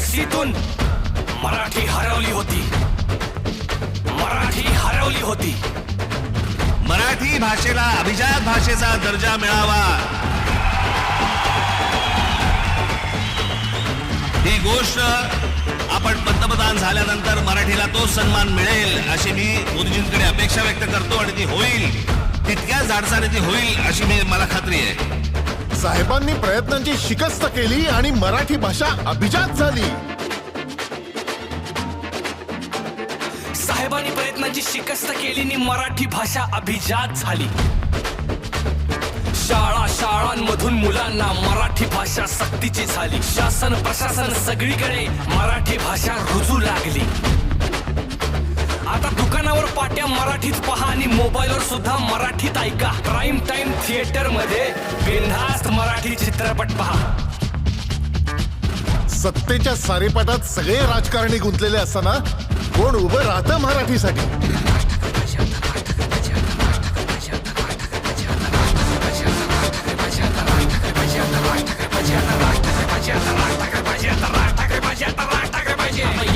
लसीतून मराठी हरवली होती. मराठी हरवली होती. मराठी भाषेला अभिजात भाषेचा दर्जा मिळावा ही गोष्ट आपण पंतप्रधान झाल्यानंतर मराठीला तो सन्मान मिळेल अशी मी मोदीजींकडे अपेक्षा व्यक्त करतो आणि ती होईल तितक्या जाडसाने ती होईल अशी मला खात्री आहे. साहेबांनी प्रयत्नांची शिकस्त केली आणि मराठी भाषा अभिजात झाली. साहेबांनी प्रयत्नांची शिकस्त केली आणि मराठी भाषा अभिजात झाली. शाळा शाळांमधून मुलांना मराठी भाषा सक्तीची झाली. शासन प्रशासन सगळीकडे मराठी भाषा रुजू लागली. आता दुकानावर पाट्या मराठीत पहा आणि मोबाईलवर सुद्धा मराठीत ऐका. प्राईम टाइम थिएटर मध्ये बिनधास्त मराठी चित्रपट पहा. सत्तेच्या सारेपाटात सगळे राजकारणी गुंतलेले असताना कोण उभं राहतं मराठीसाठी?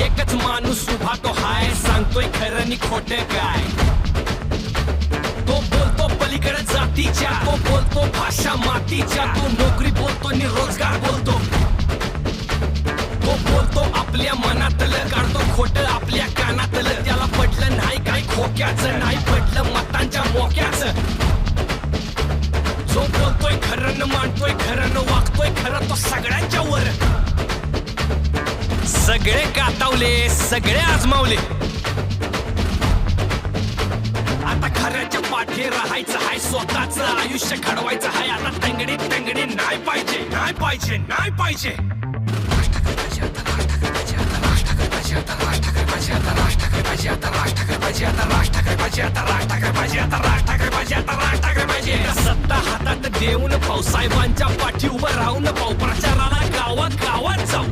एकच माणूस उभा तो हाय सांगतोय खरं नि खोटं काय. तो बोलतो पलीकडे जातीच्या, तो बोलतो भाषा मातीच्या, तो नोकरी बोलतो नि रोजगार बोलतो. तो बोलतो आपल्या मनातलं, काढतो खोटं आपल्या कानातलं. त्याला पडलं नाही काय खोक्याचं, नाही पडलं मतांच्या मोक्याचं. जो बोलतोय खरं न मांडतोय खरं न वागतोय खरं तो सगळ्यांच्या वर. सगळे कातावले सगळे आजमावले. आता खऱ्याच्या पाठी राहायचं हाय, स्वतःच आयुष्य घडवायचं हाय. आता तंगडी तंगडी नाही पाहिजे, नाही पाहिजे, नाही पाहिजे. सत्ता हातात देऊन पाऊ, साहेबांच्या पाठी उभं राहून पाऊ, प्रचाराला गावात गावात जाऊ.